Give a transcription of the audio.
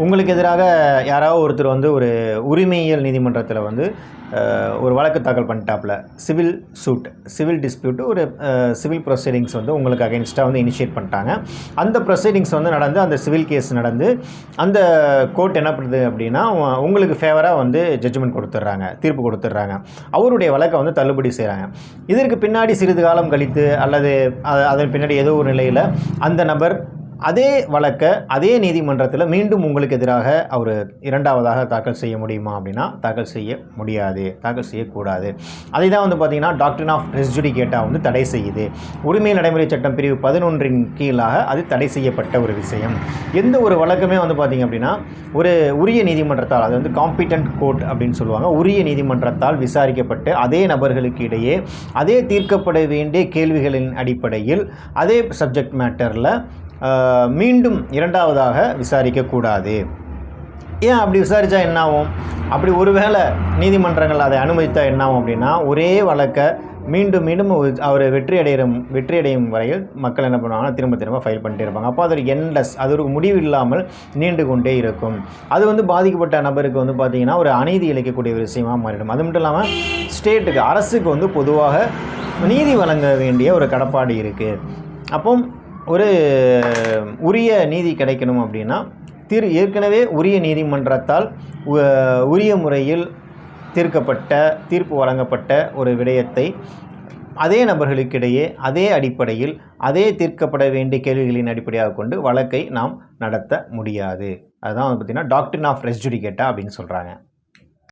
உங்களுக்கு எதிராக யாராவது ஒருத்தர் வந்து ஒரு உரிமையியல் நீதிமன்றத்தில் வந்து ஒரு வழக்கு தாக்கல் பண்ணிட்டாப்புல, சிவில் டிஸ்பியூட், ஒரு சிவில் ப்ரொசீடிங்ஸ் வந்து உங்களுக்கு அகைன்ஸ்டாக வந்து இனிஷியேட் பண்ணிட்டாங்க. அந்த ப்ரொசீடிங்ஸ் வந்து நடந்து, அந்த சிவில் கேஸ் நடந்து, அந்த கோர்ட் என்ன பண்ணுது அப்படின்னா, உங்களுக்கு ஃபேவராக வந்து ஜட்ஜ்மெண்ட் கொடுத்துட்றாங்க, தீர்ப்பு கொடுத்துட்றாங்க. அவருடைய வழக்கை வந்து தள்ளுபடி செய்கிறாங்க. இதற்கு பின்னாடி சிறிது காலம் கழித்து அல்லது அதன் பின்னாடி ஏதோ ஒரு நிலையில் அந்த நபர் அதே வழக்கை அதே நீதிமன்றத்தில் மீண்டும் உங்களுக்கு எதிராக அவர் இரண்டாவதாக தாக்கல் செய்ய முடியுமா அப்படின்னா தாக்கல் செய்ய முடியாது, தாக்கல் செய்யக்கூடாது. அதை தான் வந்து பார்த்திங்கன்னா டாக்ட்ரின் ஆஃப் ரெஸ் ஜுடிகேட்டா வந்து தடை செய்யுது. உரிமை நடைமுறை சட்டம் பிரிவு 11 கீழாக அது தடை செய்யப்பட்ட ஒரு விஷயம். எந்த ஒரு வழக்குமே வந்து பார்த்திங்க அப்படின்னா ஒரு உரிய நீதிமன்றத்தால், அது வந்து காம்பிட்டன்ட் கோர்ட் அப்படின்னு சொல்லுவாங்க, உரிய நீதிமன்றத்தால் விசாரிக்கப்பட்டு அதே நபர்களுக்கு இடையே அதே தீர்க்கப்பட வேண்டிய கேள்விகளின் அடிப்படையில் அதே சப்ஜெக்ட் மேட்டரில் மீண்டும் இரண்டாவதாக விசாரிக்கக்கூடாது. ஏன் அப்படி விசாரித்தா என்னாகும்? அப்படி ஒருவேளை நீதிமன்றங்கள் அதை அனுமதித்தால் என்னாகும் அப்படின்னா, ஒரே வழக்கை மீண்டும் மீண்டும் அவர் வெற்றியடையும் வரையில் மக்கள் என்ன பண்ணுவாங்கன்னா திரும்ப ஃபைல் பண்ணிட்டே இருப்பாங்க. அப்போ அது ஒரு எண்ட்லெஸ், அது ஒரு முடிவு இல்லாமல் நீண்டு கொண்டே இருக்கும். அது வந்து பாதிக்கப்பட்ட நபருக்கு வந்து பார்த்திங்கன்னா ஒரு அநீதி இழைக்கக்கூடிய ஒரு விஷயமாக மாறிடும். அது மட்டும் இல்லாமல் ஸ்டேட்டுக்கு, அரசுக்கு வந்து பொதுவாக நீதி வழங்க வேண்டிய ஒரு கடப்பாடு இருக்குது. அப்போ ஒரு உரிய நீதி கிடைக்கணும் அப்படின்னா ஏற்கனவே உரிய நீதிமன்றத்தால் உரிய முறையில் தீர்ப்பு வழங்கப்பட்ட ஒரு விடயத்தை அதே நபர்களுக்கிடையே அதே அடிப்படையில் அதே தீர்க்கப்பட வேண்டிய கேள்விகளின் அடிப்படையாக கொண்டு வழக்கை நாம் நடத்த முடியாது. அதுதான் வந்து பார்த்திங்கன்னா டாக்ட்ரின் ஆஃப் ரெஸ் ஜுடிகேட்டா அப்படின்னு சொல்கிறாங்க.